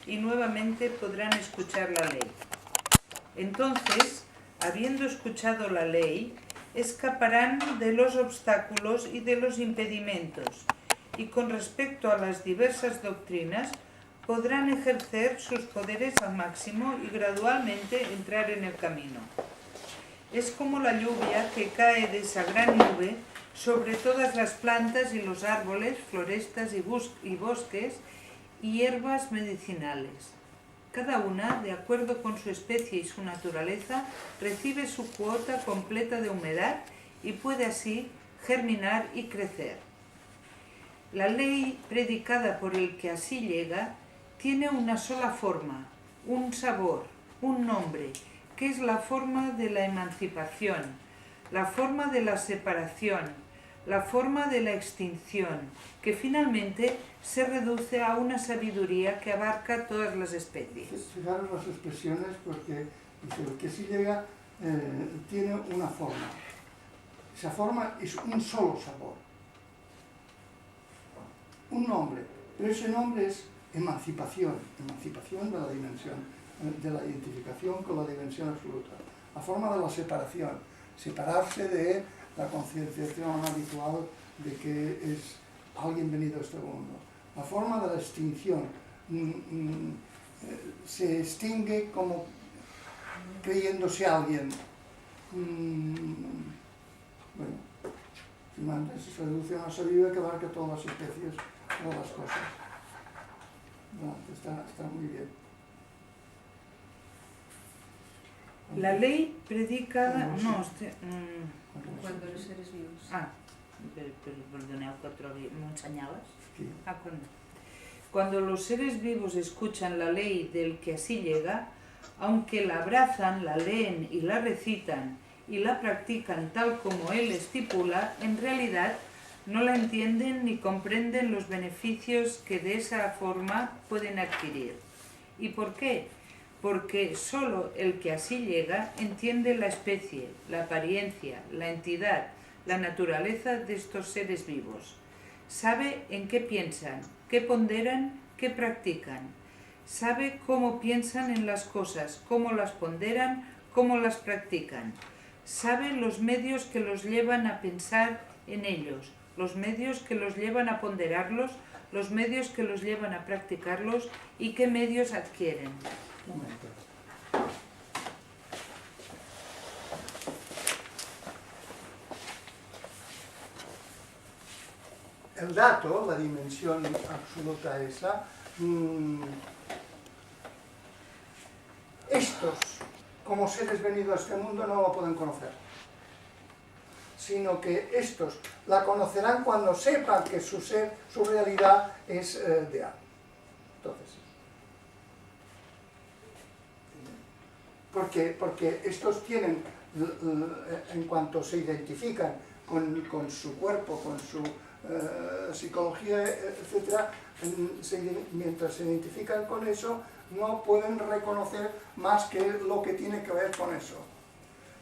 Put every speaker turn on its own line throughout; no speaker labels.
y nuevamente podrán escuchar la ley. Entonces, habiendo escuchado la ley, escaparán de los obstáculos y de los impedimentos, y con respecto a las diversas doctrinas, podrán ejercer sus poderes al máximo y gradualmente entrar en el camino. Es como la lluvia que cae de esa gran nube sobre todas las plantas y los árboles, florestas y bosques y hierbas medicinales. Cada una, de acuerdo con su especie y su naturaleza, recibe su cuota completa de humedad y puede así germinar y crecer. La ley predicada por el que así llega tiene una sola forma, un sabor, un nombre, que es la forma de la emancipación, la forma de la separación, la forma de la extinción, que finalmente se reduce a una sabiduría que abarca todas las especies.
Fijaros las expresiones, porque dice, el que sí llega tiene una forma. Esa forma es un solo sabor, un nombre, pero ese nombre es emancipación, emancipación de la dimensión, de la identificación con la dimensión absoluta. La forma de la separación, separarse de la concienciación habitual de que es alguien venido a este mundo. La forma de la extinción, se extingue como creyéndose alguien. Bueno, se reduce a una sabiduría que abarca todas las especies, todas las cosas. No, está muy bien.
La ley predicada... No,
Cuando los seres vivos.
Perdoneu que trobi... M'ho ensenyales?
Sí.
Cuando los seres vivos escuchan la ley del que así llega, aunque la abrazan, la leen y la recitan y la practican tal como él estipula, en realidad no la entienden ni comprenden los beneficios que de esa forma pueden adquirir. ¿Y por qué? Porque solo el que así llega entiende la especie, la apariencia, la entidad, la naturaleza de estos seres vivos. Sabe en qué piensan, qué ponderan, qué practican. Sabe cómo piensan en las cosas, cómo las ponderan, cómo las practican. Sabe los medios que los llevan a pensar en ellos, los medios que los llevan a ponderarlos, los medios que los llevan a practicarlos y qué medios adquieren.
Un momento. El dato, la dimensión absoluta esa, estos, como seres venidos a este mundo, no lo pueden conocer, sino que estos la conocerán cuando sepan que su ser, su realidad es de A. Entonces, porque estos tienen, en cuanto se identifican con su cuerpo, con su psicología, etc., mientras se identifican con eso, no pueden reconocer más que lo que tiene que ver con eso.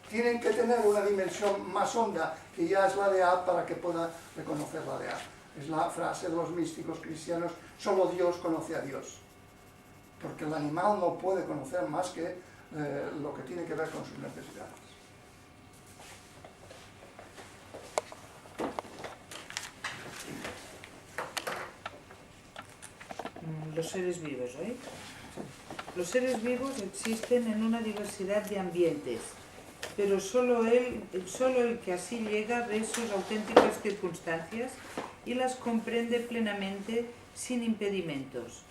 Tienen que tener una dimensión más honda, que ya es la de A, para que puedan reconocer la de A. Es la frase de los místicos cristianos: solo Dios conoce a Dios. Porque el animal no puede conocer más que lo que tiene que ver con sus necesidades.
Los seres vivos, ¿eh? Los seres vivos existen en una diversidad de ambientes, pero solo el que así llega ve sus auténticas circunstancias y las comprende plenamente sin impedimentos.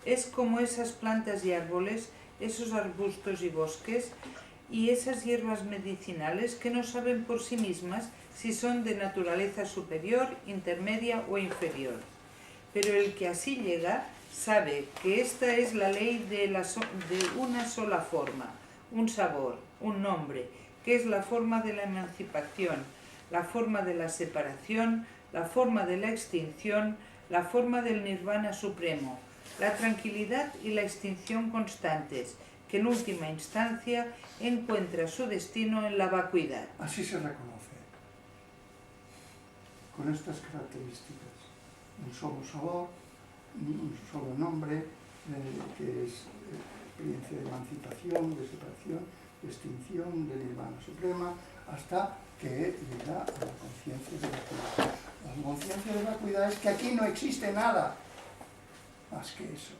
Es como esas plantas y árboles, esos arbustos y bosques y esas hierbas medicinales que no saben por sí mismas si son de naturaleza superior, intermedia o inferior. Pero el que así llega sabe que esta es la ley de una sola forma, un sabor, un nombre, que es la forma de la emancipación, la forma de la separación, la forma de la extinción, la forma del nirvana supremo, la tranquilidad y la extinción constantes, que en última instancia encuentra su destino en la vacuidad.
Así se reconoce, con estas características: un solo sabor, un solo nombre, que es experiencia de emancipación, de separación, de extinción, de nirvana suprema, hasta que llega a la conciencia de vacuidad. La conciencia de vacuidad es que aquí no existe nada más que eso.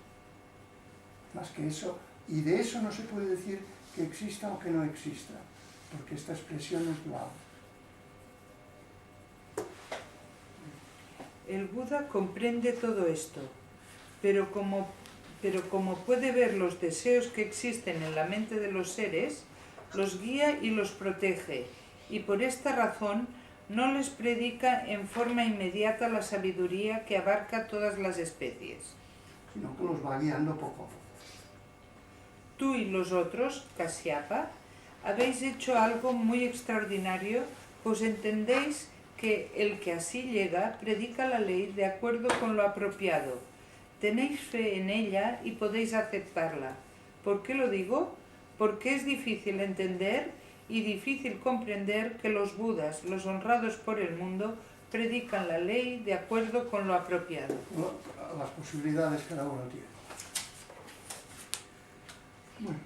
Más que eso, y de eso no se puede decir que exista o que no exista, porque esta expresión es dual.
El Buda comprende todo esto, pero como puede ver los deseos que existen en la mente de los seres, los guía y los protege, y por esta razón no les predica en forma inmediata la sabiduría que abarca todas las especies.
Sino que los va guiando poco a poco.
Tú y los otros, Kasyapa, habéis hecho algo muy extraordinario, pues entendéis que el que así llega predica la ley de acuerdo con lo apropiado. Tenéis fe en ella y podéis aceptarla. ¿Por qué lo digo? Porque es difícil entender y difícil comprender que los budas, los honrados por el mundo, predican la ley de acuerdo con lo apropiado.
Las posibilidades que cada uno tiene. Bueno.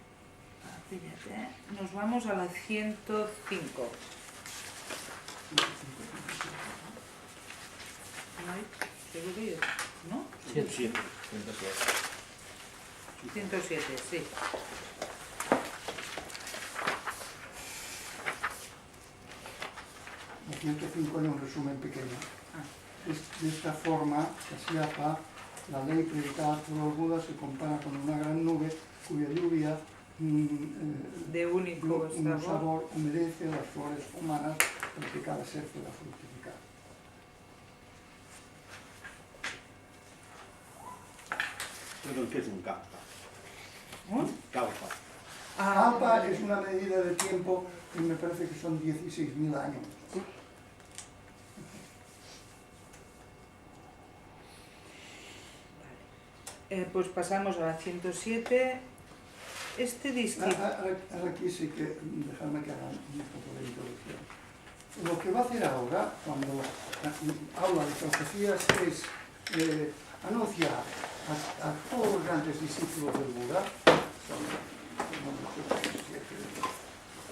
Fíjate, nos vamos a la 105. ¿Seguro yo? ¿No?
107.
107, sí.
La 105 es un resumen pequeño. De esta forma, Kasyapa, la ley predicada por los Budas se compara con una gran nube cuya lluvia
de único
sabor humedece las flores humanas para que cada ser pueda fructificar.
Pero ¿qué es un kalpa?
¿Un?
Kalpa.
Kalpa es una medida de tiempo que me parece que son 16.000 años.
Pues pasamos a la 107. Este discípulo...
Ahora aquí sí que dejarme que haga un poco de introducción. Lo que va a hacer ahora, cuando habla de profecías, es anunciar a todos los grandes discípulos del Buda,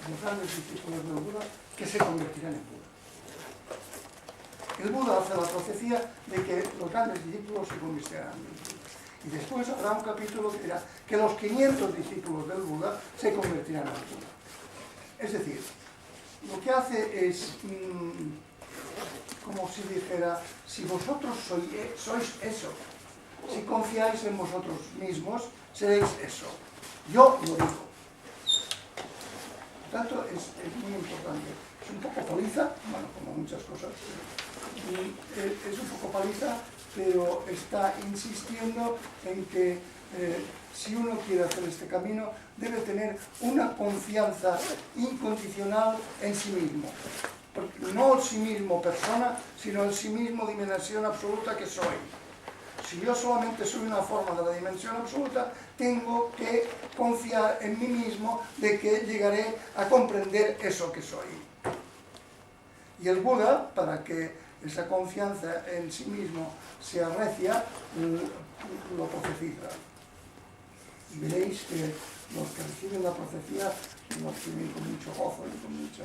los grandes discípulos del Buda, que se convertirán en Buda. El Buda hace la profecía de que los grandes discípulos se convertirán en Buda. Y después habrá un capítulo que dirá que los 500 discípulos del Buda se convertirán en Buda. Es decir, lo que hace es, como si dijera, si vosotros sois eso, si confiáis en vosotros mismos, seréis eso. Yo lo digo. Por tanto, es muy importante. Es un poco paliza, bueno, como muchas cosas, es un poco paliza, pero está insistiendo en que si uno quiere hacer este camino, debe tener una confianza incondicional en sí mismo. No el sí mismo persona, sino el sí mismo dimensión absoluta que soy. Si yo solamente soy una forma de la dimensión absoluta, tengo que confiar en mí mismo de que llegaré a comprender eso que soy. Y el Buda, para que esa confianza en sí mismo sea recia, lo profetiza. Y veréis que los que reciben la profecía lo reciben con mucho gozo y con mucha...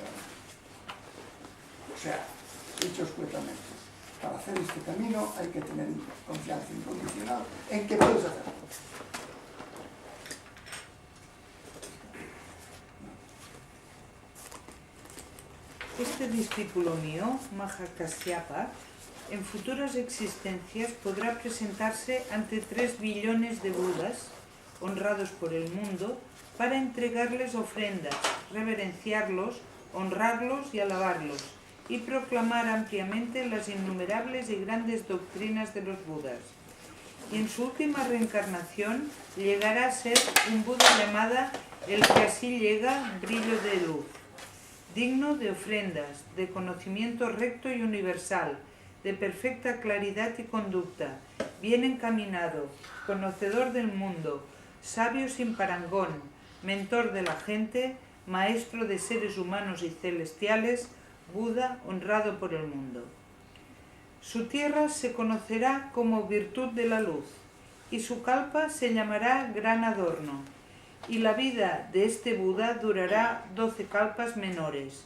O sea, dicho escuetamente, para hacer este camino hay que tener confianza incondicional en que puedes hacerlo.
Este discípulo mío, Mahakasyapa, en futuras existencias podrá presentarse ante 3 billones de Budas, honrados por el mundo, para entregarles ofrendas, reverenciarlos, honrarlos y alabarlos, y proclamar ampliamente las innumerables y grandes doctrinas de los Budas. Y en su última reencarnación llegará a ser un Buda llamada el que así llega, brillo de luz, digno de ofrendas, de conocimiento recto y universal, de perfecta claridad y conducta, bien encaminado, conocedor del mundo, sabio sin parangón, mentor de la gente, maestro de seres humanos y celestiales, Buda honrado por el mundo. Su tierra se conocerá como virtud de la luz, y su kalpa se llamará gran adorno. Y la vida de este Buda durará 12 kalpas menores.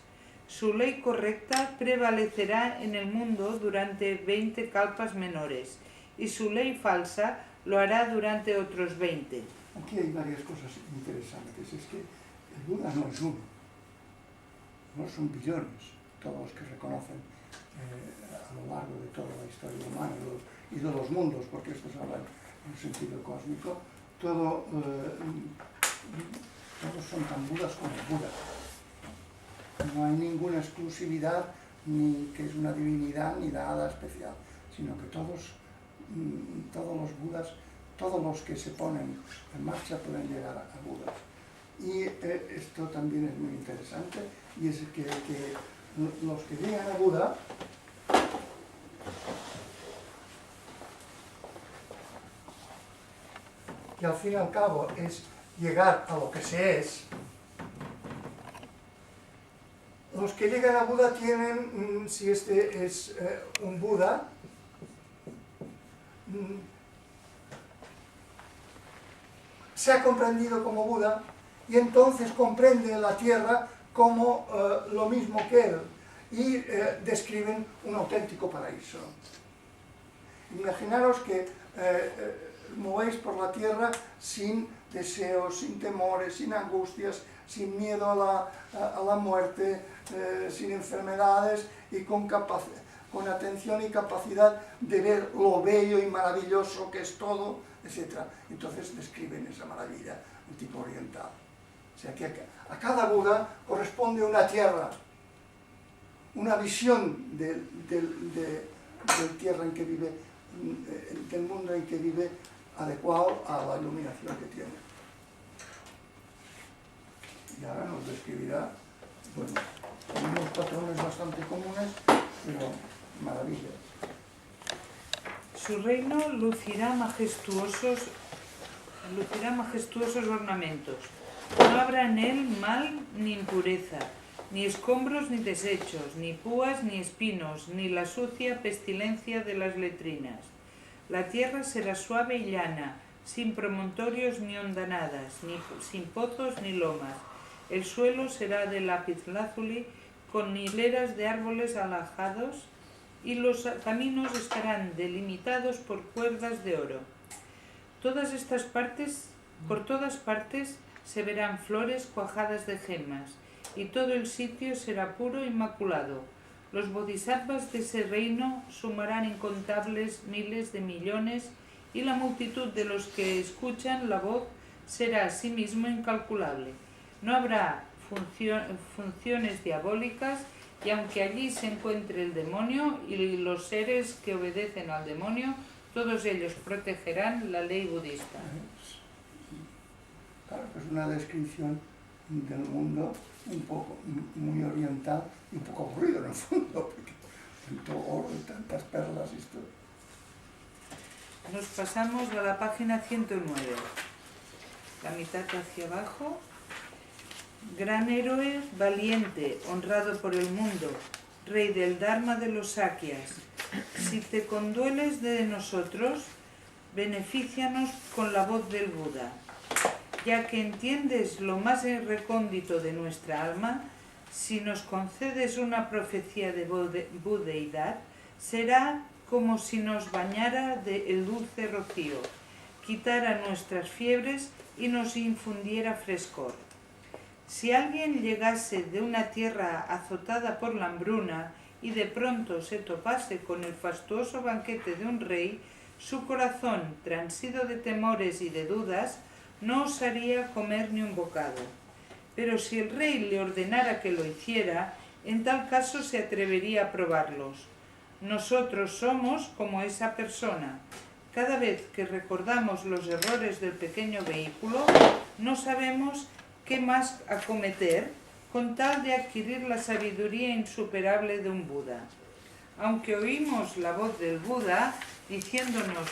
Su ley correcta prevalecerá en el mundo durante 20 kalpas menores, y su ley falsa lo hará durante otros 20.
Aquí hay varias cosas interesantes. Es que el Buda no es uno, no son billones, todos los que reconocen a lo largo de toda la historia humana y de los mundos, porque estos hablan en sentido cósmico, todos son tan Budas como Buda. No hay ninguna exclusividad, ni que es una divinidad, ni nada especial, sino que todos los Budas, todos los que se ponen en marcha pueden llegar a Budas. Y esto también es muy interesante, y es que los que llegan a Buda que al fin y al cabo es llegar a lo que se es, los que llegan a Buda tienen, si este es un Buda, se ha comprendido como Buda y entonces comprende la tierra como lo mismo que él y describen un auténtico paraíso. Imaginaros que movéis por la tierra sin deseos, sin temores, sin angustias, sin miedo a la muerte, sin enfermedades y con atención y capacidad de ver lo bello y maravilloso que es todo, etc. Entonces describen esa maravilla, un tipo oriental. O sea que a cada Buda corresponde una tierra, una visión del tierra en que vive, del mundo en que vive, adecuado a la iluminación que tiene. Y ahora nos describirá, bueno, unos patrones bastante comunes, pero maravillas.
Su reino lucirá majestuosos ornamentos. No habrá en él mal ni impureza, ni escombros ni desechos, ni púas ni espinos, ni la sucia pestilencia de las letrinas. La tierra será suave y llana, sin promontorios ni hondanadas, sin pozos ni lomas. El suelo será de lapislázuli con hileras de árboles alajados y los caminos estarán delimitados por cuerdas de oro. Por todas partes se verán flores cuajadas de gemas y todo el sitio será puro e inmaculado. Los bodhisattvas de ese reino sumarán incontables miles de millones y la multitud de los que escuchan la voz será asimismo incalculable. No habrá funciones diabólicas y aunque allí se encuentre el demonio y los seres que obedecen al demonio, todos ellos protegerán la ley budista.
Claro, es una descripción del mundo un poco muy oriental y un poco aburrido en el fondo, porque tanto oro y tantas perlas y esto.
Nos pasamos a la página 109, la mitad hacia abajo. Gran héroe, valiente, honrado por el mundo, rey del Dharma de los Sakyas, si te condueles de nosotros, benefícianos con la voz del Buda. Ya que entiendes lo más recóndito de nuestra alma, si nos concedes una profecía de budeidad, será como si nos bañara el dulce rocío, quitara nuestras fiebres y nos infundiera frescor. Si alguien llegase de una tierra azotada por la hambruna y de pronto se topase con el fastuoso banquete de un rey, su corazón, transido de temores y de dudas, no osaría comer ni un bocado. Pero si el rey le ordenara que lo hiciera, en tal caso se atrevería a probarlos. Nosotros somos como esa persona. Cada vez que recordamos los errores del pequeño vehículo, no sabemos qué más acometer con tal de adquirir la sabiduría insuperable de un Buda. Aunque oímos la voz del Buda diciéndonos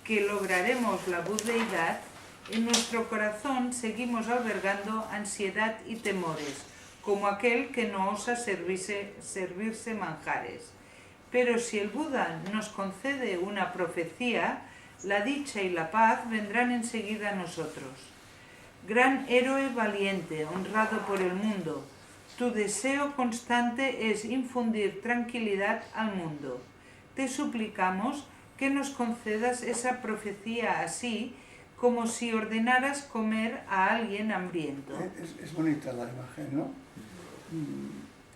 que lograremos la budeidad, en nuestro corazón seguimos albergando ansiedad y temores, como aquel que no osa servirse manjares. Pero si el Buda nos concede una profecía, La dicha y la paz vendrán enseguida a nosotros. Gran héroe valiente, honrado por el mundo, tu deseo constante es infundir tranquilidad al mundo. Te suplicamos que nos concedas esa profecía así, como si ordenaras comer a alguien hambriento.
Es bonita la imagen, ¿no?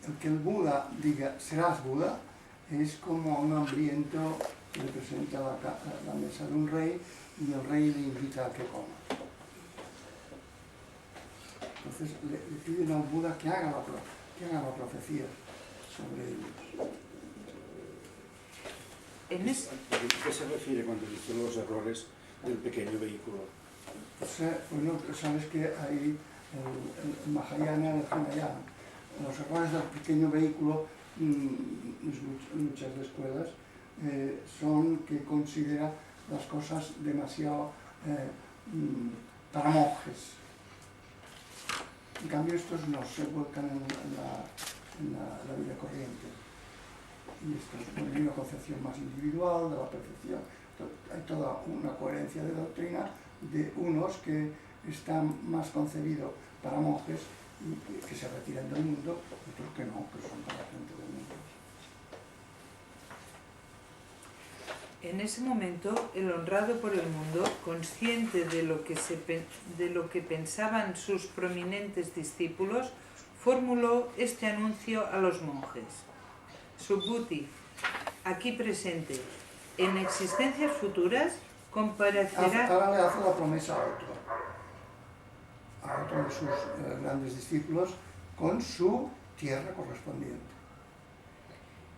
El que el Buda diga, serás Buda, es como un hambriento que le presenta la mesa de un rey y el rey le invita a que coma. Entonces le piden al Buda que haga la profecía sobre ellos.
¿A qué se refiere cuando dice los errores del pequeño vehículo?
O sea, bueno, sabes que hay el Mahayana y el Hinayana. Los errores del pequeño vehículo, muchas escuelas, son que considera las cosas demasiado para monjes. En cambio, estos no se vuelcan en la vida corriente. Y esto es una concepción más individual de la perfección. Hay toda una coherencia de doctrina de unos que están más concebidos para monjes y que se retiran del mundo, y otros que no, que son para la gente del mundo.
En ese momento, el honrado por el mundo, consciente de lo que pensaban sus prominentes discípulos, formuló este anuncio a los monjes. Subhuti, aquí presente, en existencias futuras comparecerá...
Ahora le hace la promesa a otro de sus grandes discípulos con su tierra correspondiente.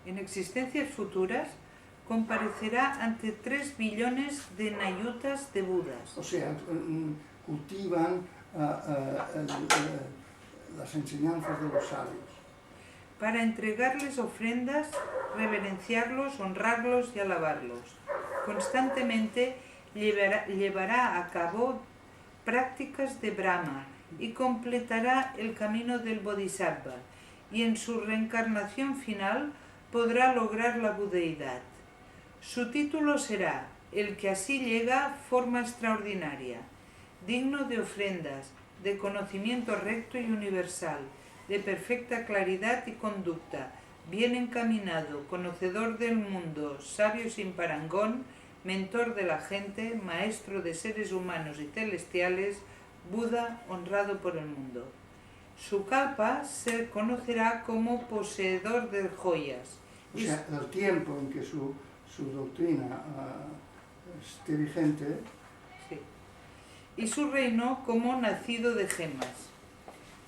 En existencias futuras comparecerá ante 3 billones de nayutas de Budas.
O sea, cultivan las enseñanzas de los sabios.
Para entregarles ofrendas, reverenciarlos, honrarlos y alabarlos. Constantemente llevará a cabo prácticas de Brahma y completará el camino del Bodhisattva, y en su reencarnación final podrá lograr la budeidad. Su título será El que así llega forma extraordinaria, digno de ofrendas, de conocimiento recto y universal, de perfecta claridad y conducta, bien encaminado, conocedor del mundo, sabio sin parangón, mentor de la gente, maestro de seres humanos y celestiales, Buda honrado por el mundo. Su kalpa se conocerá como poseedor de joyas.
O sea, el tiempo en que su doctrina esté vigente.
Sí. Y su reino como nacido de gemas.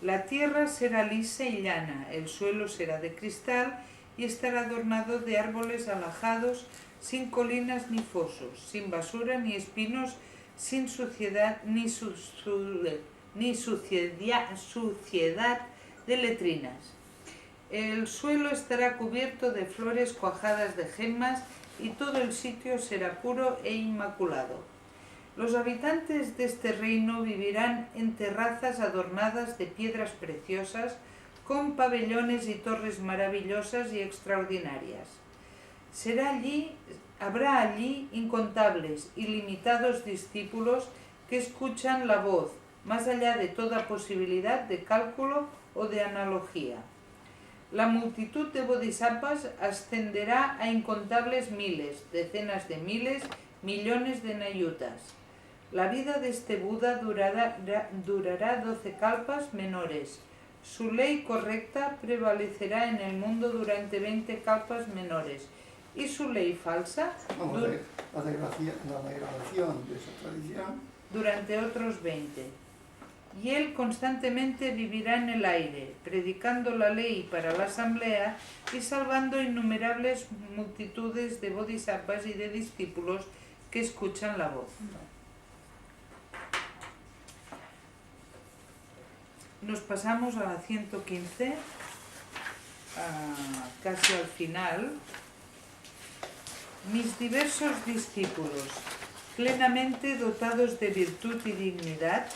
La tierra será lisa y llana, el suelo será de cristal y estará adornado de árboles alajados, sin colinas ni fosos, sin basura ni espinos, sin suciedad ni suciedad de letrinas. El suelo estará cubierto de flores cuajadas de gemas y todo el sitio será puro e inmaculado. Los habitantes de este reino vivirán en terrazas adornadas de piedras preciosas, con pabellones y torres maravillosas y extraordinarias. Habrá allí incontables, ilimitados discípulos que escuchan la voz, más allá de toda posibilidad de cálculo o de analogía. La multitud de bodhisattvas ascenderá a incontables miles, decenas de miles, millones de nayutas. La vida de este Buda durará 12 kalpas menores. Su ley correcta prevalecerá en el mundo durante 20 kalpas menores. Y su ley falsa
La degradación de esa tradición
durante otros 20. Y él constantemente vivirá en el aire, predicando la ley para la asamblea y salvando innumerables multitudes de bodhisattvas y de discípulos que escuchan la voz. Nos pasamos a la 115, casi al final. Mis diversos discípulos, plenamente dotados de virtud y dignidad,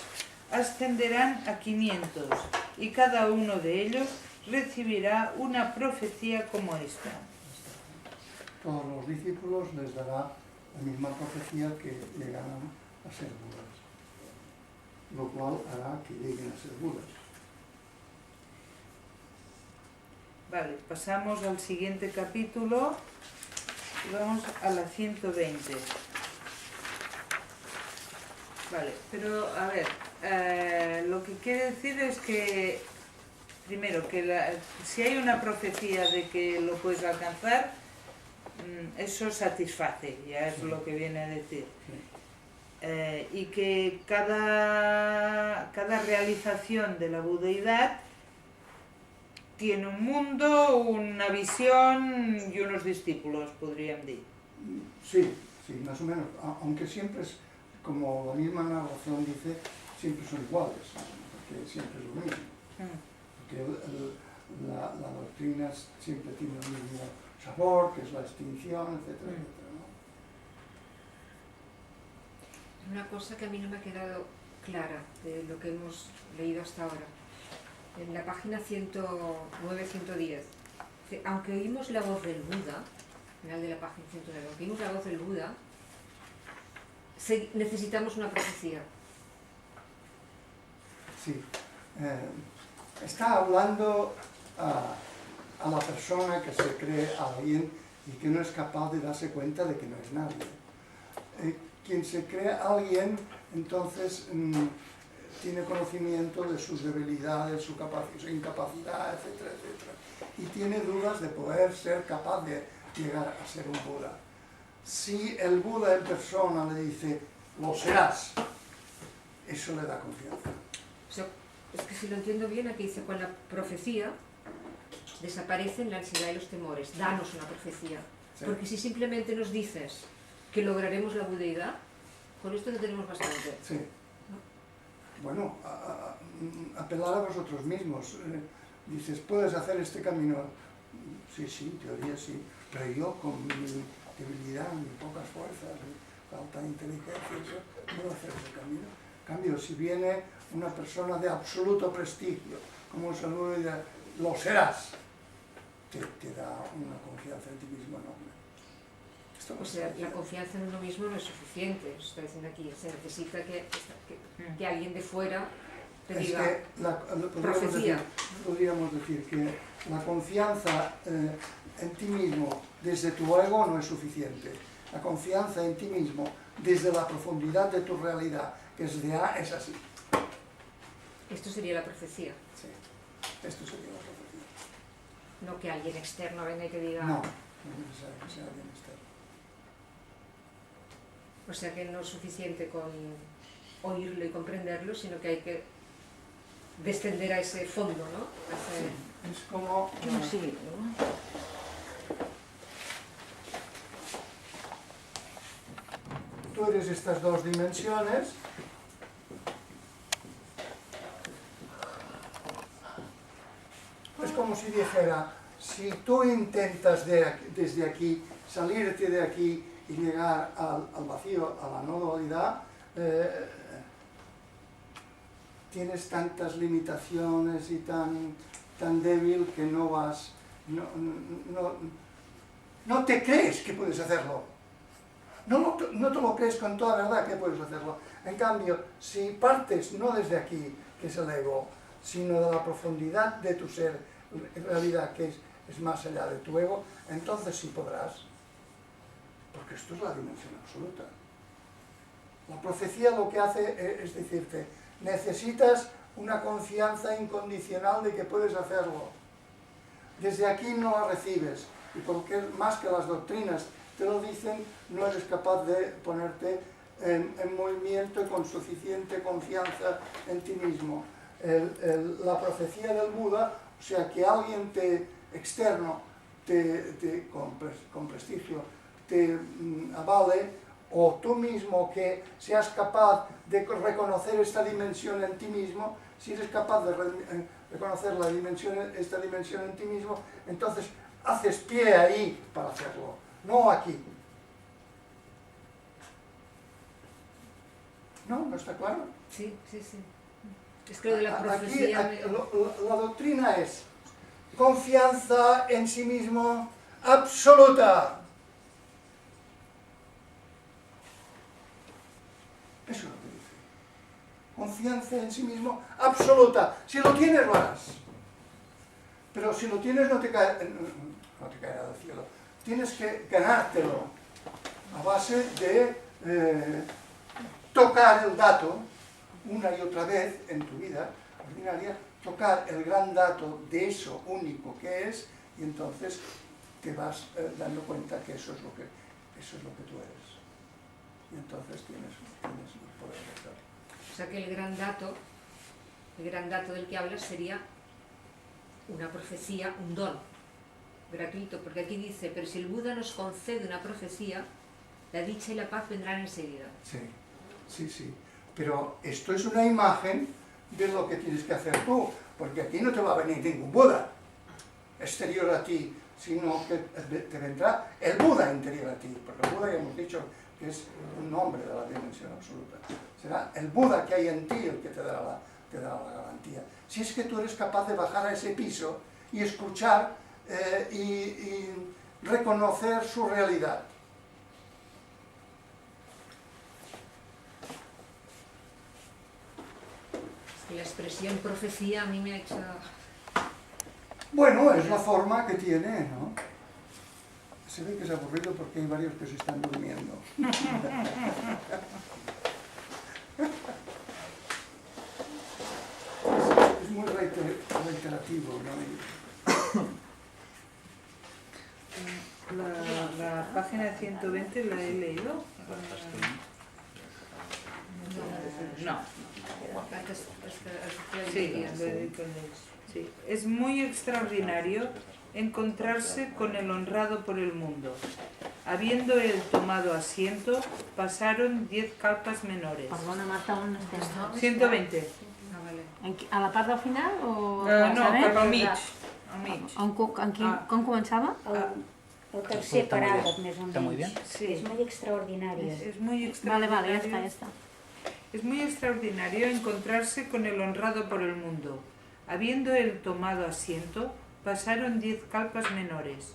ascenderán a 500, y cada uno de ellos recibirá una profecía como esta.
Todos los discípulos les dará la misma profecía que llegarán a ser Budas, lo cual hará que lleguen a ser Budas.
Vale, pasamos al siguiente capítulo y vamos a la 120. Vale, pero a ver, lo que quiere decir es que, primero, que si hay una profecía de que lo puedes alcanzar, eso satisface, ya es lo que viene a decir. Y que cada realización de la budeidad tiene un mundo, una visión y unos discípulos, podrían decir.
Sí, sí, más o menos, aunque siempre es, como la misma narración dice, siempre son iguales, porque siempre es lo mismo. Porque la doctrina siempre tiene el mismo sabor, que es la extinción, etcétera, etcétera, ¿no?
Una cosa que a mí no me ha quedado clara de lo que hemos leído hasta ahora. En la página 109-110, aunque oímos la voz del Buda, final de la página 109, aunque oímos la voz del Buda, necesitamos una profecía.
Sí, está hablando a la persona que se cree alguien y que no es capaz de darse cuenta de que no es nadie. Quien se cree alguien, entonces tiene conocimiento de sus debilidades, su incapacidad, etcétera, etcétera. Y tiene dudas de poder ser capaz de llegar a ser un Buda. Si el Buda en persona le dice, lo serás, eso le da confianza.
O sea, es que si lo entiendo bien, aquí dice, con la profecía desaparecen la ansiedad y los temores. Danos una profecía. Sí. Porque si simplemente nos dices que lograremos la budeidad, con esto no tenemos bastante.
Sí. Bueno, apelar a vosotros mismos. Dices, ¿puedes hacer este camino? Sí, sí, en teoría sí, pero yo con mi debilidad, mis pocas fuerzas, falta de inteligencia, eso, no voy a hacer ese camino. En cambio, si viene una persona de absoluto prestigio, como un saludo y de, lo serás, te da una confianza en ti mismo enorme.
O sea, la confianza en uno mismo no es suficiente, está diciendo aquí, se necesita que alguien de fuera te diga,
es que
profecía.
Podríamos decir que la confianza en ti mismo desde tu ego no es suficiente. La confianza en ti mismo desde la profundidad de tu realidad, que es de A, es así.
Esto sería la profecía.
Sí, esto sería la profecía.
No que alguien externo venga y te diga...
No, no es necesario que sea alguien externo.
O sea que no es suficiente con oírlo y comprenderlo, sino que hay que descender a ese fondo, ¿no?
Sí, es como...
Sí, ¿no?
Tú eres estas dos dimensiones. Es como si dijera, si tú intentas desde aquí, salirte de aquí y llegar al vacío, a la no dualidad, tienes tantas limitaciones y tan débil que no vas, no te crees que puedes hacerlo. No te lo crees con toda verdad que puedes hacerlo. En cambio, si partes no desde aquí, que es el ego, sino de la profundidad de tu ser, en realidad que es más allá de tu ego, entonces sí podrás. Porque esto es la dimensión absoluta. La profecía lo que hace es decirte, necesitas una confianza incondicional de que puedes hacerlo. Desde aquí no la recibes, y porque más que las doctrinas te lo dicen, no eres capaz de ponerte en movimiento y con suficiente confianza en ti mismo. La profecía del Buda, o sea, que alguien externo con prestigio te avale, o tú mismo que seas capaz de reconocer esta dimensión en ti mismo, si eres capaz de reconocer esta dimensión en ti mismo, entonces haces pie ahí para hacerlo, no aquí. ¿No está claro?
Sí, sí, sí. Es que lo de la profecía...
Aquí, la doctrina es confianza en sí mismo absoluta. confianza en sí mismo absoluta. Si lo tienes, lo harás. Pero si lo tienes, no te caerá del cielo. Tienes que ganártelo a base de tocar el dato una y otra vez en tu vida ordinaria, tocar el gran dato de eso único que es, y entonces te vas dando cuenta que eso es lo que tú eres. Y entonces tienes el poder de hacerlo.
O sea que el gran dato del que hablas sería una profecía, un don gratuito, porque aquí dice, pero si el Buda nos concede una profecía, la dicha y la paz vendrán enseguida.
Sí. Pero esto es una imagen de lo que tienes que hacer tú, porque aquí no te va a venir ningún Buda exterior a ti, sino que te vendrá el Buda interior a ti, porque el Buda ya hemos dicho que es un nombre de la dimensión absoluta. Será el Buda que hay en ti el que te dará la garantía. Si es que tú eres capaz de bajar a ese piso y escuchar y reconocer su realidad.
La expresión profecía a mí me ha hecho...
Bueno, es la forma que tiene, ¿no? Se ve que es aburrido porque hay varios que se están durmiendo. Es muy reiterativo, ¿no?
La página 120 la he leído. No. Sí, sí. Es muy extraordinario encontrarse con el honrado por el mundo. Habiendo él tomado asiento, pasaron 10 kalpas menores.
Perdona, Marta, on estem?
120.
A la part del final o...
No, cap al mig.
Com començava?
El tercer paràgraf, més o
Está muy
menys.
bien.
Sí.
Es muy extraordinario.
Es muy
Vale,
extraordinario.
ya está.
Es muy extraordinario encontrarse con el honrado por el mundo. Habiendo él tomado asiento, pasaron 10 kalpas menores.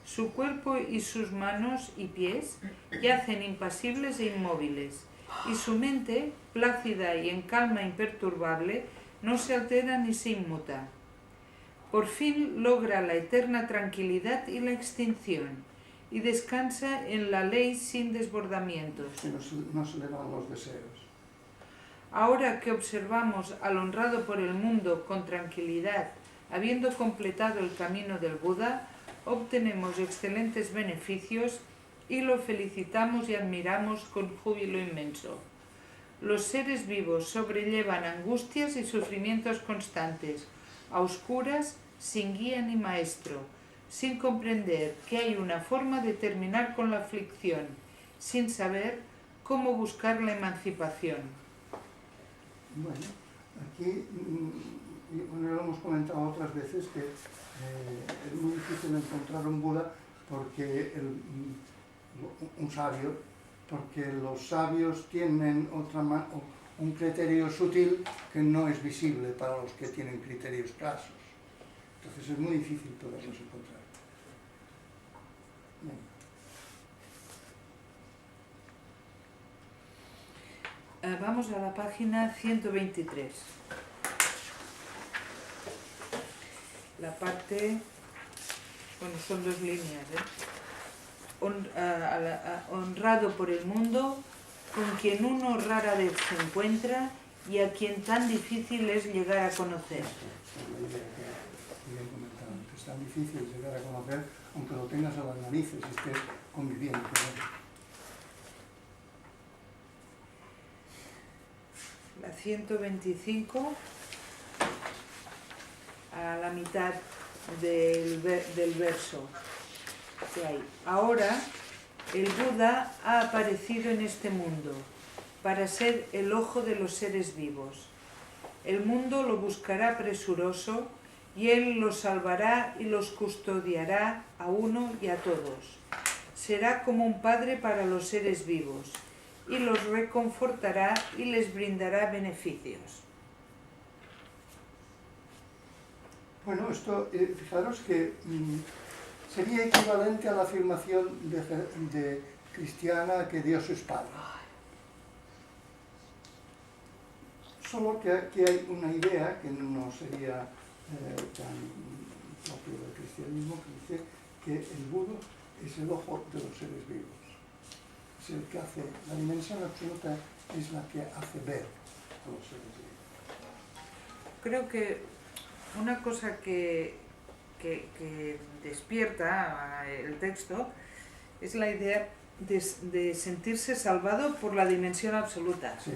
Su cuerpo y sus manos y pies yacen impasibles e inmóviles, y su mente, plácida y en calma imperturbable, no se altera ni se inmuta. Por fin logra la eterna tranquilidad y la extinción, y descansa en la ley sin desbordamientos.
Que no se le van los deseos.
Ahora que observamos al honrado por el mundo con tranquilidad, habiendo completado el camino del Buda, obtenemos excelentes beneficios y lo felicitamos y admiramos con júbilo inmenso. Los seres vivos sobrellevan angustias y sufrimientos constantes, a oscuras, sin guía ni maestro, sin comprender que hay una forma de terminar con la aflicción, sin saber cómo buscar la emancipación.
Bueno, aquí lo hemos comentado otras veces que es muy difícil encontrar un Buda porque un sabio, porque los sabios tienen un criterio sutil que no es visible para los que tienen criterios claros. Entonces es muy difícil poderlos encontrar. Bien.
Vamos a la página 123. La parte, bueno, son 2 líneas, honrado por el mundo, con quien uno rara vez se encuentra y a quien tan difícil es llegar a conocer.
Es tan difícil llegar a conocer, aunque lo tengas a las narices y estés conviviendo con él.
La 125, a la mitad del verso que hay. Ahora el Buda ha aparecido en este mundo para ser el ojo de los seres vivos. El mundo lo buscará presuroso y él los salvará y los custodiará a uno y a todos. Será como un padre para los seres vivos y los reconfortará y les brindará beneficios.
Bueno, esto, fijaros que sería equivalente a la afirmación de cristiana que Dios es Padre. Solo que aquí hay una idea que no sería tan propio del cristianismo, que dice que el Budo es el ojo de los seres vivos. Es el que hace, la dimensión absoluta es la que hace ver a los seres vivos.
Creo que una cosa que despierta el texto es la idea de sentirse salvado por la dimensión absoluta.
Sí,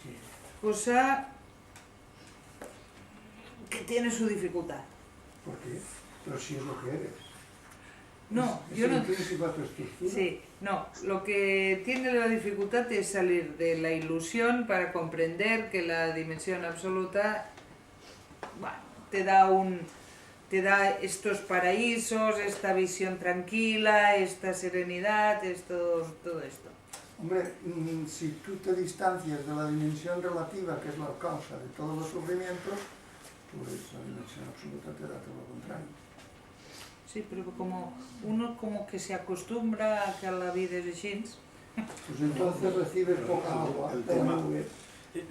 sí.
Cosa que tiene su dificultad.
¿Por qué? Pero si es lo que eres.
No,
es
yo no.
intrínseco a tu estructura.
Sí, no. Lo que tiene la dificultad es salir de la ilusión para comprender que la dimensión absoluta, bueno, te da estos paraísos, esta visión tranquila, esta serenidad, todo esto.
Hombre, si tú te distancias de la dimensión relativa, que es la causa de todos los sufrimientos, pues la dimensión absoluta te da todo lo contrario.
Sí, pero como uno como que se acostumbra a que la vida es así.
Pues entonces recibes poca agua.
El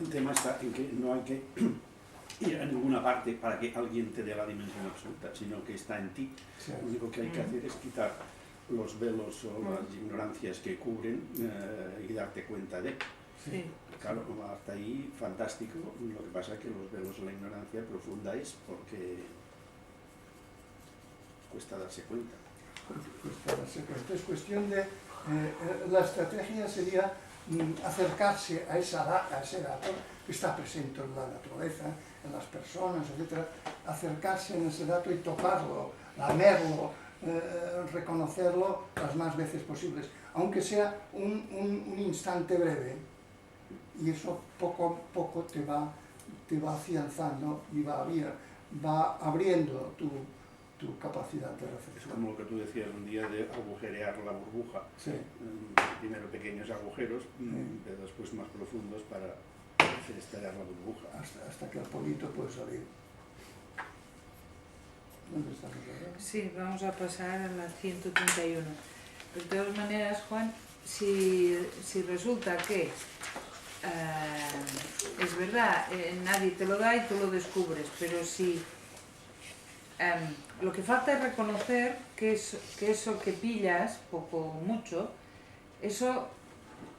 tema está en que no hay que ir a ninguna parte para que alguien te dé la dimensión absoluta, sino que está en ti.
Sí.
Lo único que hay que hacer es quitar los velos o las ignorancias que cubren y darte cuenta de.
Sí.
Claro,
hasta ahí fantástico. Lo que pasa es que los velos de la ignorancia profunda es porque cuesta darse cuenta.
Cuesta darse cuenta. Es cuestión de... la estrategia sería acercarse a ese dato que está presente en la naturaleza, en las personas, etc. Acercarse en ese dato y tocarlo, lamerlo, reconocerlo las más veces posibles, aunque sea un instante breve. Y eso poco a poco te va afianzando y va abriendo tu capacidad de recepción.
Es como lo que tú decías un día de agujerear la burbuja.
Sí.
Primero pequeños agujeros, pero después más profundos para hacer estallar la burbuja.
Hasta que el polito puede salir. ¿Dónde estamos ahora?
Sí, vamos a pasar a la 131. De todas maneras, Juan, si resulta que es verdad, nadie te lo da y tú lo descubres, pero si lo que falta es reconocer que eso que pillas, poco o mucho, eso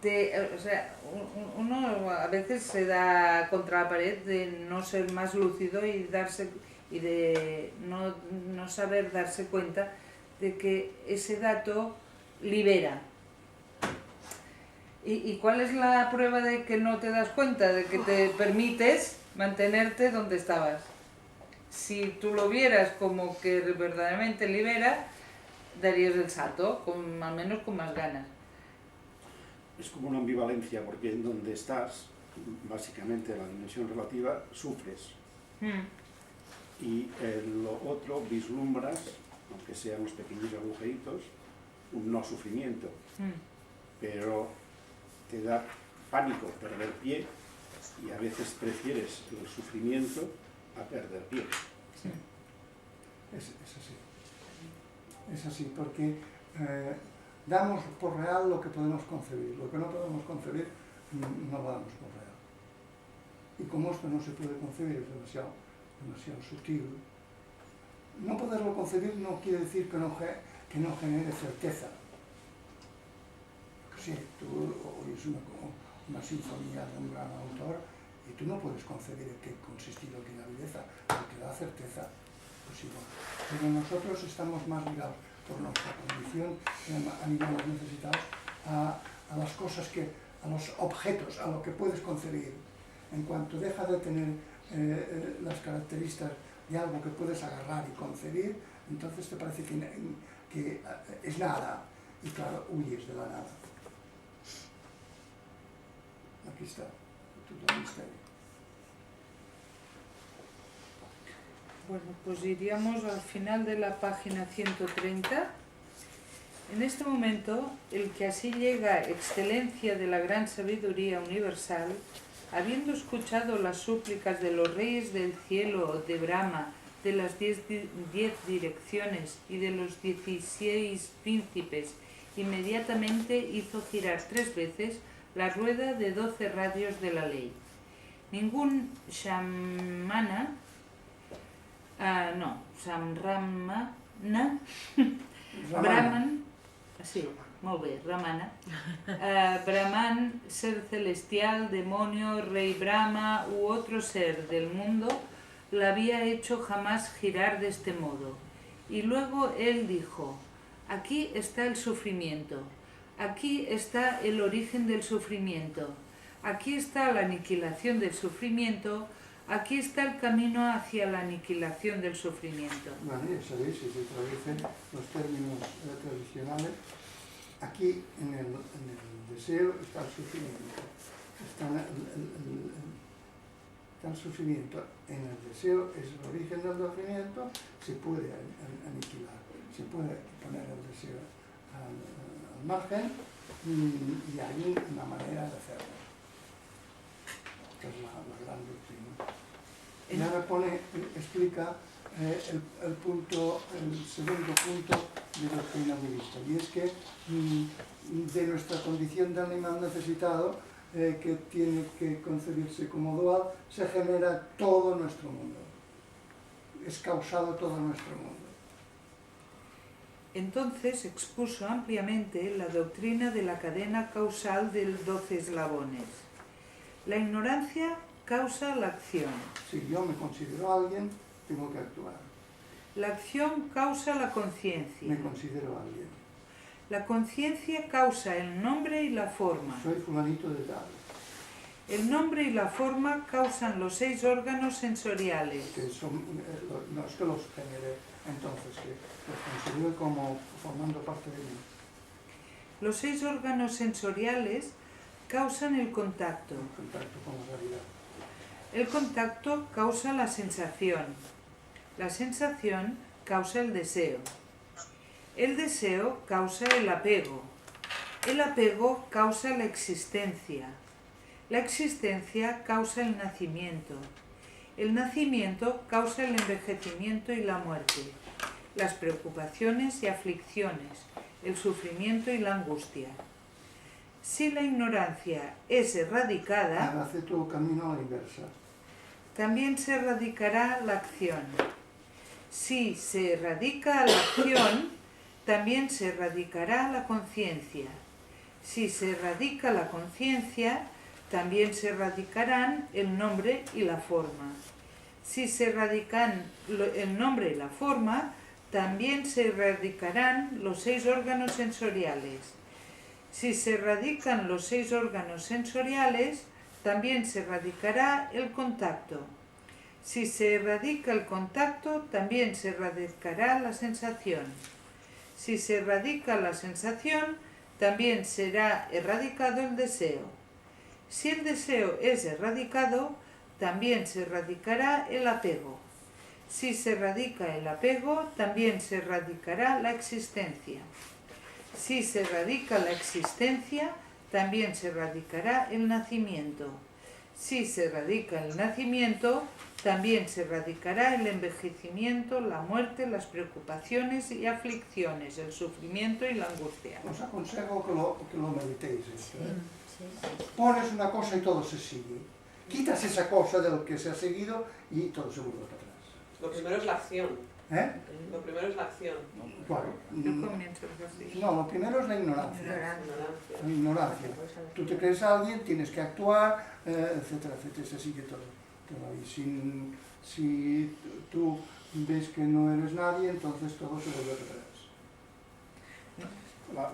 o sea, uno a veces se da contra la pared de no ser más lúcido y de no saber darse cuenta de que ese dato libera. ¿Y cuál es la prueba de que no te das cuenta? De que te permites mantenerte donde estabas. Si tú lo vieras como que verdaderamente libera, darías el salto, al menos con más ganas.
Es como una ambivalencia, porque en donde estás, básicamente en la dimensión relativa, sufres. Y en lo otro vislumbras, aunque sean los pequeños agujeritos, un no sufrimiento. Pero te da pánico perder pie y a veces prefieres el sufrimiento a perder pie.
Sí. Es así. Es así, porque damos por real lo que podemos concebir. Lo que no podemos concebir no lo damos por real. Y como esto no se puede concebir, es demasiado sutil. No poderlo concebir no quiere decir que no genere certeza. Sí, tú oyes una sinfonía de un gran autor y tú no puedes concebir en qué consistido aquella belleza, porque da certeza, pues igual. Pero nosotros estamos más ligados por nuestra condición animales necesitados a las cosas a los objetos, a lo que puedes concebir. En cuanto deja de tener las características de algo que puedes agarrar y concebir, entonces te parece que es nada, y claro, huyes de la nada. Aquí está, todo el misterio.
Bueno, pues iríamos al final de la página 130. En este momento, el que así llega excelencia de la gran sabiduría universal, habiendo escuchado las súplicas de los reyes del cielo, de Brahma, de las 10 direcciones y de los 16 príncipes, inmediatamente hizo girar 3 veces la rueda de 12 radios de la ley. Ningún Shramana, Brahman, sí, molt bé, Ramana, Brahman, ser celestial, demonio, rey Brahma u otro ser del mundo, la había hecho jamás girar de este modo. Y luego él dijo, aquí está el sufrimiento, aquí está el origen del sufrimiento, aquí está la aniquilación del sufrimiento, aquí está el camino hacia la aniquilación del sufrimiento.
Bueno, ya sabéis, si se traducen los términos tradicionales, aquí en el deseo está el sufrimiento. Está el sufrimiento en el deseo, es el origen del sufrimiento, se puede aniquilar, se puede poner el deseo al margen y hay una manera de hacerlo. Esta es la gran doctrina. Y ahora explica el segundo punto de doctrina budista, y es que de nuestra condición de animal necesitado, que tiene que concebirse como dual, se genera todo nuestro mundo, es causado todo nuestro mundo.
Entonces expuso ampliamente la doctrina de la cadena causal de 12 eslabones. La ignorancia causa la acción.
Si yo me considero alguien, tengo que actuar.
La acción causa la conciencia.
Me considero alguien.
La conciencia causa el nombre y la forma.
Soy fulanito de tal.
El nombre y la forma causan los 6 órganos sensoriales.
Que son, no es que los genere entonces, que los considero como formando parte de mí.
Los 6 órganos sensoriales causan el contacto.
El contacto con la realidad.
El contacto causa la sensación. La sensación causa el deseo. El deseo causa el apego. El apego causa la existencia. La existencia causa el nacimiento. El nacimiento causa el envejecimiento y la muerte, las preocupaciones y aflicciones, el sufrimiento y la angustia. Si la ignorancia es erradicada,
Ahora hace tu camino a la inversa.
también se erradicará la acción. Si se erradica la acción, también se erradicará la conciencia. Si se erradica la conciencia, también se erradicarán el nombre y la forma. Si se erradican el nombre y la forma, también se erradicarán los 6 órganos sensoriales. Si se erradican los 6 órganos sensoriales, también se erradicará el contacto. Si se erradica el contacto, también se erradicará la sensación. Si se erradica la sensación, también será erradicado el deseo. Si el deseo es erradicado, también se erradicará el apego. Si se erradica el apego, también se erradicará la existencia. Si se erradica la existencia, también se erradicará el nacimiento. Si se erradica el nacimiento, también se erradicará el envejecimiento, la muerte, las preocupaciones y aflicciones, el sufrimiento y la angustia.
Os aconsejo que lo meditéis esto, ¿eh? Pones una cosa y todo se sigue. Quitas esa cosa de lo que se ha seguido y todo se vuelve para atrás.
Lo primero es la acción.
¿Eh?
Lo primero es la acción.
Claro.
Yo comienzo así.
No, lo primero es la ignorancia.
Ignorancia.
La ignorancia. Tú te crees alguien, tienes que actuar, etcétera, etcétera. Se sigue todo. Y si tú ves que no eres nadie, entonces todo se vuelve para atrás.
La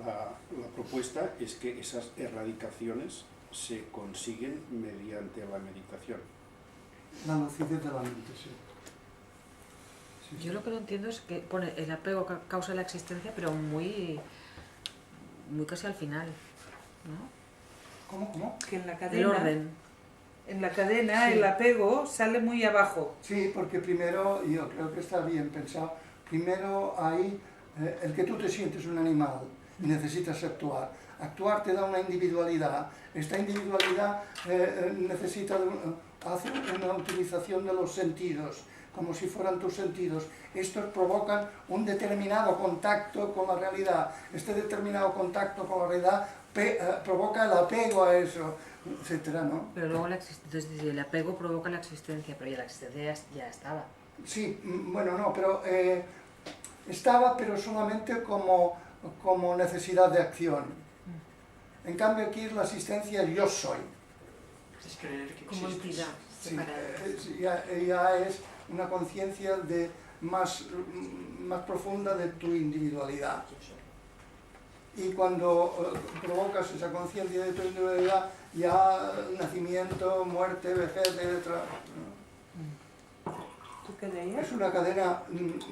propuesta es que esas erradicaciones se consiguen mediante la meditación.
La lucidez de la mente, sí. Sí, sí.
Yo lo que no entiendo es que pone el apego causa la existencia, pero muy casi al final, ¿no?
¿Cómo?
Que en la
El
cadena,
orden.
sí. El apego sale muy abajo.
Sí, porque primero, yo creo que está bien pensado, primero hay el que tú te sientes un animal y necesitas actuar. Actuar te da una individualidad. Esta individualidad hace una utilización de los sentidos, como si fueran tus sentidos. Estos provocan un determinado contacto con la realidad. Este determinado contacto con la realidad provoca el apego a eso. etcétera, ¿no?
Pero luego entonces dice, el apego provoca la existencia, pero ya la existencia ya estaba.
Sí, bueno, no, pero estaba, pero solamente como necesidad de acción. En cambio aquí la existencia yo soy.
Es creer que
Como
existes.
entidad separada.
Ya es una conciencia más profunda de tu individualidad. Y cuando provocas esa conciencia de tu individualidad, ya nacimiento, muerte, vejez, etc.
¿Tú qué leías?
Es una cadena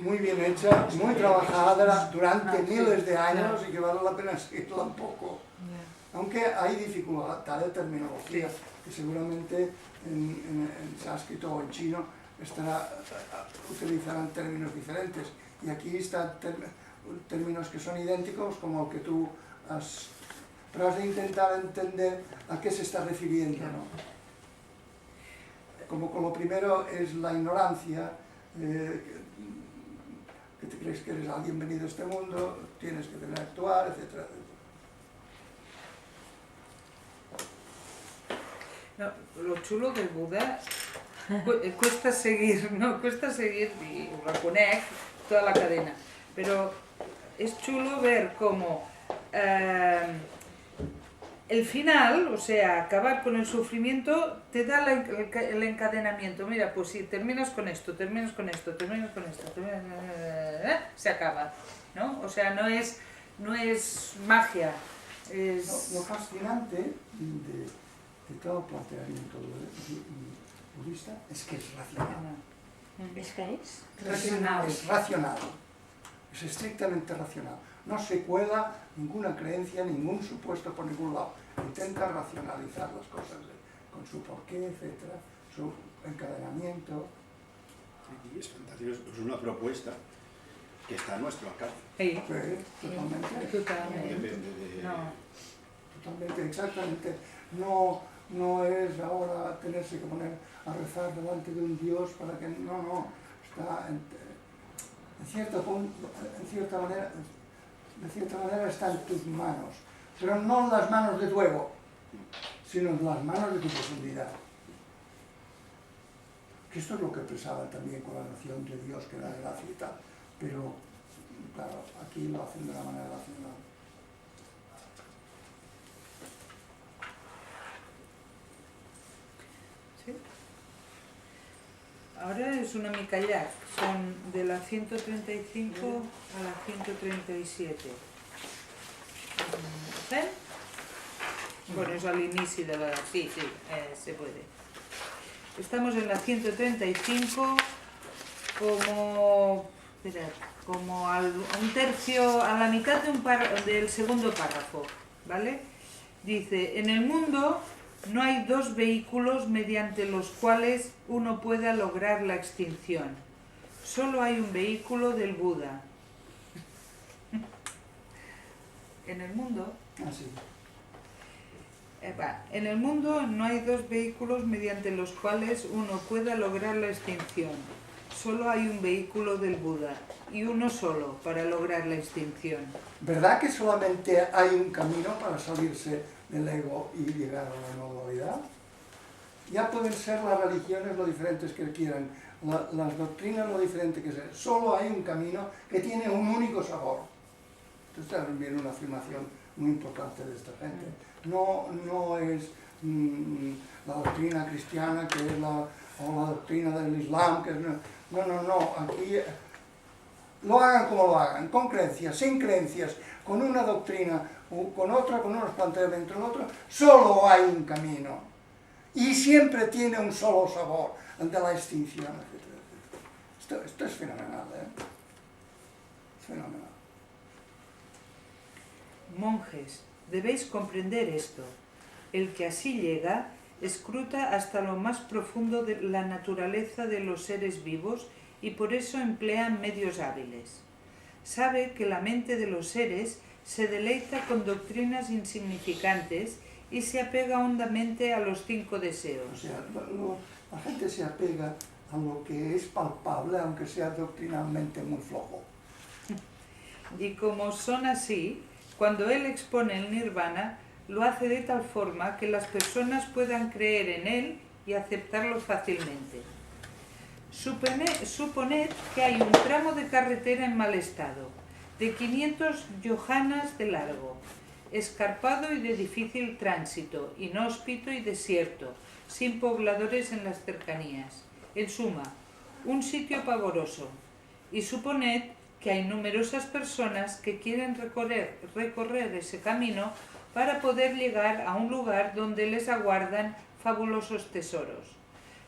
muy bien hecha, muy trabajada durante miles de años y que vale la pena seguirla un poco. Aunque hay dificultad de terminología, que seguramente en sánscrito o en chino utilizarán términos diferentes. Y aquí están términos que son idénticos como el que tú has... Pero has de intentar entender a qué se está refiriendo, ¿no? Como con lo primero es la ignorancia, que te crees que eres alguien venido a este mundo, tienes que tener que actuar, etcétera, etcétera.
No, lo chulo del Buda cuesta seguir, ¿no? Cuesta seguir, y la conec, toda la cadena, pero es chulo ver cómo el final, o sea, acabar con el sufrimiento, te da el encadenamiento. Mira, pues si terminas con esto, terminas con esto, terminas con esto, se acaba, ¿no? O sea, no es magia, es...
Lo fascinante de todo el planteamiento budista es que es racional.
¿Es que es?
Racional.
Es racional, es estrictamente racional. No se cuela ninguna creencia, ningún supuesto por ningún lado. Intenta racionalizar las cosas con su porqué, etcétera, su encadenamiento.
Y es fantástico, es una propuesta que está a nuestro alcance.
Sí,
Totalmente.
totalmente.
Depende de...
No.
Totalmente, exactamente. No es ahora tenerse que poner a rezar delante de un Dios para que... No, está en cierta manera está en tus manos, pero no en las manos de tu ego, sino en las manos de tu profundidad. Que esto es lo que pensaba también con la noción de Dios que da gracia y tal, pero claro, aquí lo hacen de una manera racional.
¿Sí? Ahora es una mica llarg, son de la 135 a la 137. ¿Ven? Bueno, es al inicio de la... Sí, se puede. Estamos en la 135 como... Esperad, como a un tercio, a la mitad del segundo párrafo, ¿vale? Dice, en el mundo no hay dos vehículos mediante los cuales uno pueda lograr la extinción. Solo hay un vehículo del Buda. En el mundo...
Así.
En el mundo no hay dos vehículos mediante los cuales uno pueda lograr la extinción. Solo hay un vehículo del Buda, y uno solo para lograr la extinción.
¿Verdad que solamente hay un camino para salirse del ego y llegar a la no dualidad? Ya pueden ser las religiones lo diferentes que quieran, las doctrinas lo diferente que sean. Solo hay un camino que tiene un único sabor. Entonces también una afirmación muy importante de esta gente. No es la doctrina cristiana que es o la doctrina del Islam, que es... No, aquí lo hagan como lo hagan, con creencias, sin creencias, con una doctrina, con otra, con unos planteamientos, con otro, solo hay un camino. Y siempre tiene un solo sabor, el de la extinción, etc. Esto es fenomenal, ¿eh? Es fenomenal.
Monjes, debéis comprender esto. El que así llega escruta hasta lo más profundo de la naturaleza de los seres vivos y por eso emplea medios hábiles. Sabe que la mente de los seres se deleita con doctrinas insignificantes y se apega hondamente a los 5 deseos.
O sea, la gente se apega a lo que es palpable, aunque sea doctrinalmente muy flojo.
Y como son así, cuando él expone el nirvana, lo hace de tal forma que las personas puedan creer en él y aceptarlo fácilmente. Suponed que hay un tramo de carretera en mal estado, de 500 yojanas de largo, escarpado y de difícil tránsito, inhóspito y desierto, sin pobladores en las cercanías. En suma, un sitio pavoroso. Y suponed que hay numerosas personas que quieren recorrer ese camino para poder llegar a un lugar donde les aguardan fabulosos tesoros.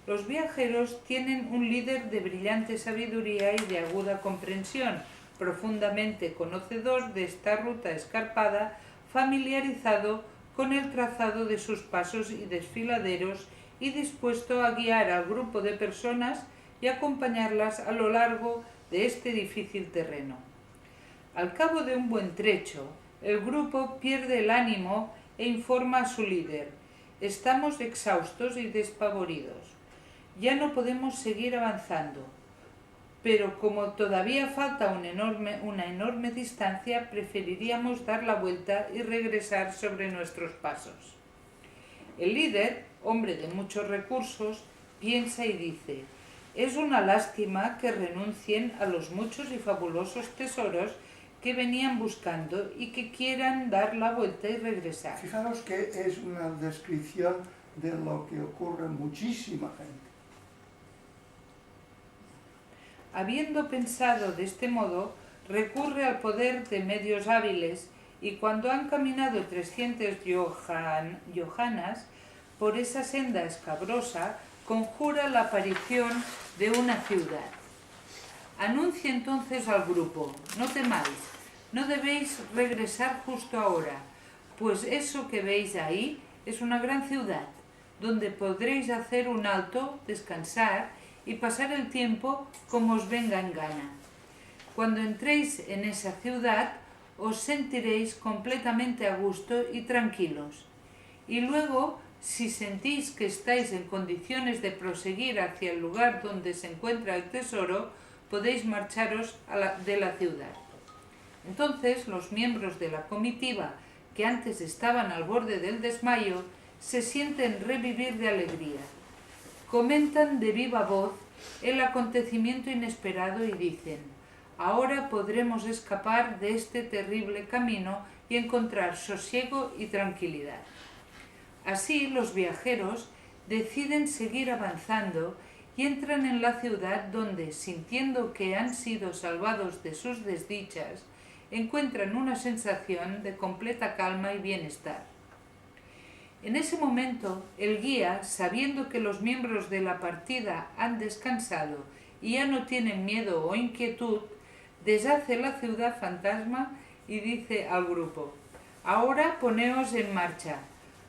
Los viajeros tienen un líder de brillante sabiduría y de aguda comprensión, profundamente conocedor de esta ruta escarpada, familiarizado con el trazado de sus pasos y desfiladeros y dispuesto a guiar al grupo de personas y acompañarlas a lo largo de este difícil terreno. Al cabo de un buen trecho, el grupo pierde el ánimo e informa a su líder: estamos exhaustos y despavoridos. Ya no podemos seguir avanzando, pero como todavía falta una enorme distancia, preferiríamos dar la vuelta y regresar sobre nuestros pasos. El líder, hombre de muchos recursos, piensa y dice: es una lástima que renuncien a los muchos y fabulosos tesoros que venían buscando y que quieran dar la vuelta y regresar.
Fijaros que es una descripción de lo que ocurre en muchísima gente.
Habiendo pensado de este modo, recurre al poder de medios hábiles y cuando han caminado 300 yojanas por esa senda escabrosa, conjura la aparición de una ciudad. Anuncia entonces al grupo: no temáis, no debéis regresar justo ahora, pues eso que veis ahí es una gran ciudad, donde podréis hacer un alto, descansar y pasar el tiempo como os venga en gana. Cuando entréis en esa ciudad, os sentiréis completamente a gusto y tranquilos. Y luego, si sentís que estáis en condiciones de proseguir hacia el lugar donde se encuentra el tesoro, podéis marcharos de la ciudad. Entonces, los miembros de la comitiva, que antes estaban al borde del desmayo, se sienten revivir de alegría. Comentan de viva voz el acontecimiento inesperado y dicen: ahora podremos escapar de este terrible camino y encontrar sosiego y tranquilidad. Así, los viajeros deciden seguir avanzando y entran en la ciudad donde, sintiendo que han sido salvados de sus desdichas, encuentran una sensación de completa calma y bienestar. En ese momento, el guía, sabiendo que los miembros de la partida han descansado y ya no tienen miedo o inquietud, deshace la ciudad fantasma y dice al grupo: ahora poneos en marcha.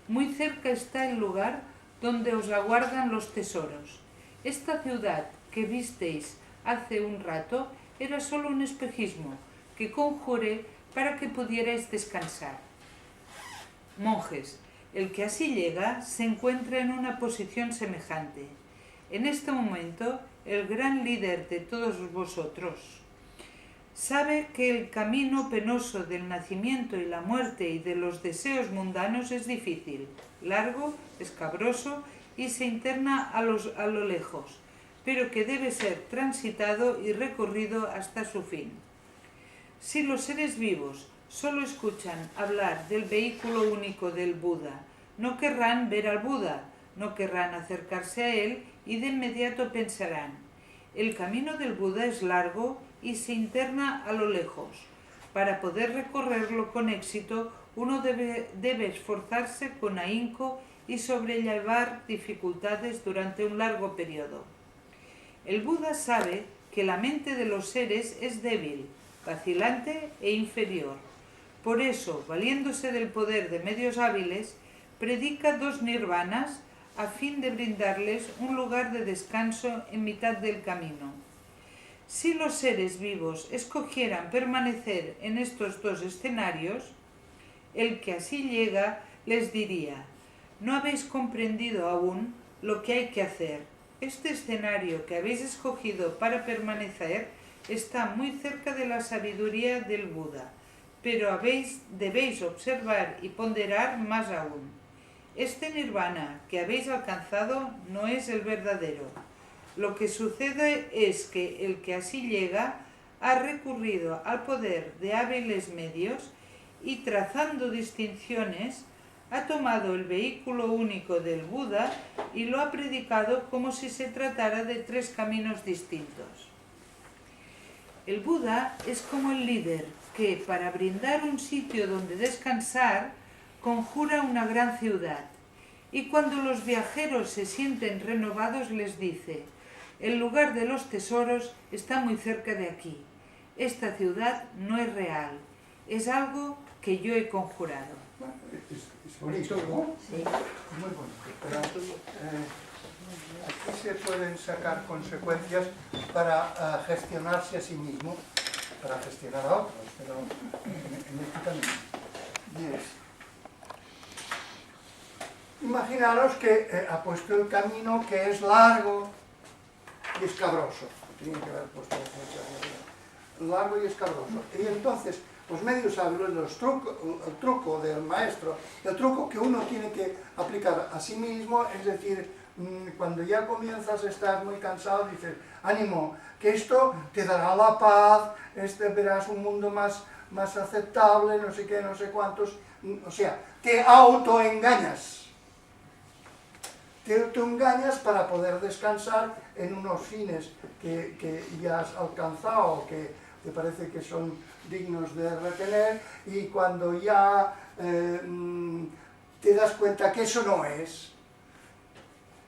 Muy cerca está el lugar donde os aguardan los tesoros. Esta ciudad que visteis hace un rato era solo un espejismo que conjuré para que pudierais descansar. Monjes, el que así llega se encuentra en una posición semejante. En este momento, el gran líder de todos vosotros sabe que el camino penoso del nacimiento y la muerte y de los deseos mundanos es difícil, largo, escabroso y se interna a lo lejos, pero que debe ser transitado y recorrido hasta su fin. Si los seres vivos solo escuchan hablar del vehículo único del Buda, no querrán ver al Buda, no querrán acercarse a él y de inmediato pensarán: el camino del Buda es largo y se interna a lo lejos. Para poder recorrerlo con éxito, uno debe esforzarse con ahínco y sobrellevar dificultades durante un largo periodo. El Buda sabe que la mente de los seres es débil, vacilante e inferior. Por eso, valiéndose del poder de medios hábiles, predica 2 nirvanas a fin de brindarles un lugar de descanso en mitad del camino. Si los seres vivos escogieran permanecer en estos 2 escenarios, el que así llega les diría: no habéis comprendido aún lo que hay que hacer. Este escenario que habéis escogido para permanecer está muy cerca de la sabiduría del Buda, pero debéis observar y ponderar más aún. Este nirvana que habéis alcanzado no es el verdadero. Lo que sucede es que el que así llega ha recurrido al poder de hábiles medios y, trazando distinciones, ha tomado el vehículo único del Buda y lo ha predicado como si se tratara de 3 caminos distintos. El Buda es como el líder que, para brindar un sitio donde descansar, conjura una gran ciudad, y cuando los viajeros se sienten renovados les dice: el lugar de los tesoros está muy cerca de aquí. Esta ciudad no es real, es algo que yo he conjurado.
Bueno, es bonito, ¿no?
Sí.
Es muy bonito, pero aquí se pueden sacar consecuencias para gestionarse a sí mismo, para gestionar a otros, pero en este camino. Y es, imaginaros que ha puesto el camino que es largo y escabroso. Tenía que haber puesto largo y escabroso. Y entonces los medios hábiles, el truco del maestro, el truco que uno tiene que aplicar a sí mismo, es decir, cuando ya comienzas a estar muy cansado, dices: ánimo, que esto te dará la paz, verás un mundo más aceptable, no sé qué, no sé cuántos. O sea, te autoengañas. Te engañas para poder descansar en unos fines que ya has alcanzado, que te parece que son dignos de retener, y cuando ya te das cuenta que eso no es,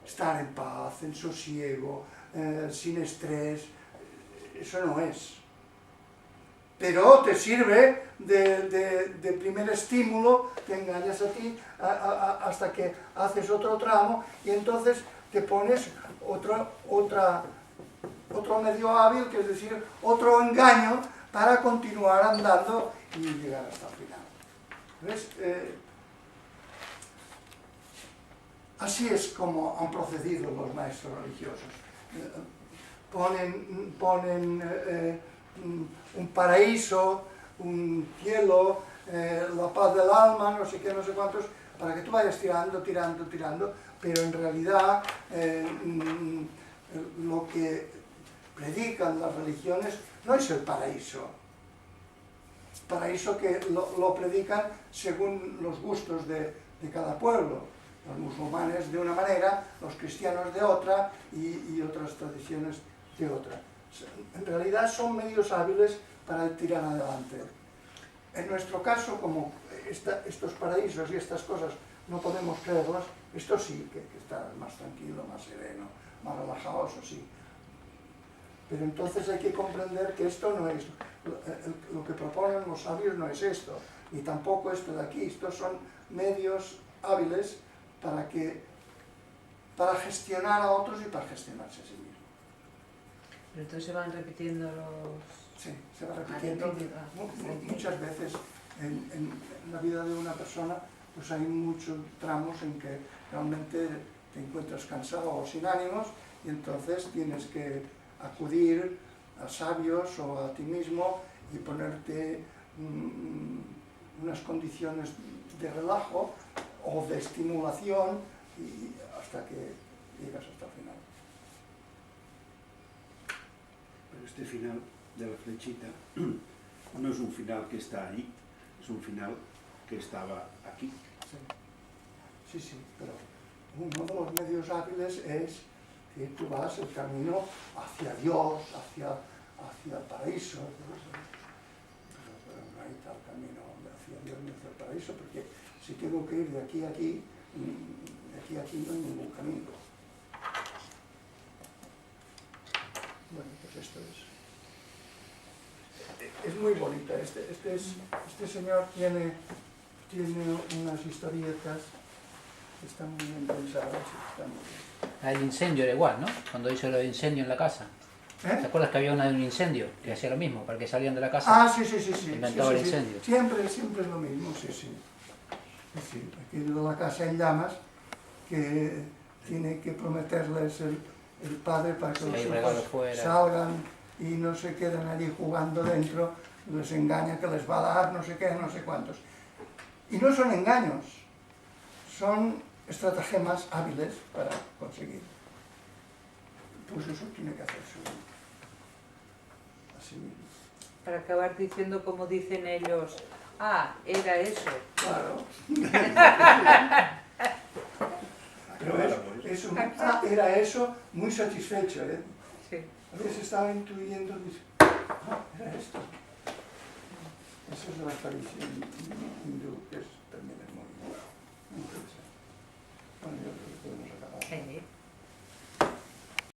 estar en paz, en sosiego, sin estrés, eso no es. Pero te sirve de primer estímulo, te engañas a ti hasta que haces otro tramo, y entonces te pones otro medio hábil, que es decir, otro engaño para continuar andando y llegar hasta el final. ¿Ves? Así es como han procedido los maestros religiosos. Ponen un paraíso, un cielo, la paz del alma, no sé qué, no sé cuántos, para que tú vayas tirando, pero en realidad lo que predican las religiones no es el paraíso. Paraíso que lo predican según los gustos de cada pueblo. Los musulmanes de una manera, los cristianos de otra, y otras tradiciones de otra. En realidad son medios hábiles para tirar adelante. En nuestro caso, como estos paraísos y estas cosas no podemos creerlas, esto sí, que está más tranquilo, más sereno, más relajado, eso sí. Pero entonces hay que comprender que esto no es, lo que proponen los sabios no es esto, ni tampoco esto de aquí. Estos son medios hábiles para gestionar a otros y para gestionarse a sí mismo.
Pero entonces se van repitiendo los...
Sí, se va repitiendo. Muchas veces en la vida de una persona pues hay muchos tramos en que realmente te encuentras cansado o sin ánimos, y entonces tienes que acudir a sabios o a ti mismo y ponerte unas condiciones de relajo o de estimulación, y hasta que llegas hasta el final.
Pero este final de la flechita no es un final que está ahí, es un final que estaba aquí.
Sí, pero uno de los medios hábiles es que tú vas el camino hacia Dios, hacia el paraíso. Pero no hay tal camino hacia Dios ni hacia el paraíso, porque si tengo que ir de aquí a aquí, de aquí a aquí no hay ningún camino. Bueno, pues esto es muy bonita. Este señor tiene unas historietas que están muy bien pensadas. Están muy bien.
El incendio era igual, ¿no? Cuando hizo lo de incendio en la casa. ¿Te acuerdas que había una de un incendio que hacía lo mismo, para que salían de la casa?
Ah, sí.
Inventaba el incendio.
Siempre es lo mismo, sí. Aquí de la casa en llamas, que tiene que prometerles el padre para que los hijos salgan y no se queden allí jugando dentro, les engaña que les va a dar no sé qué, no sé cuántos. Y no son engaños, son estratagemas hábiles para conseguir. Pues eso tiene que hacerse así mismo.
Para acabar diciendo como dicen ellos, ah, era eso.
Claro. Pero es un era eso muy satisfecho, ¿eh?
Sí.
A veces estaba intuyendo, dice, era esto. Eso es la tradición hindú, que también es muy interesante. Bueno, yo creo que podemos acabar.
Sí.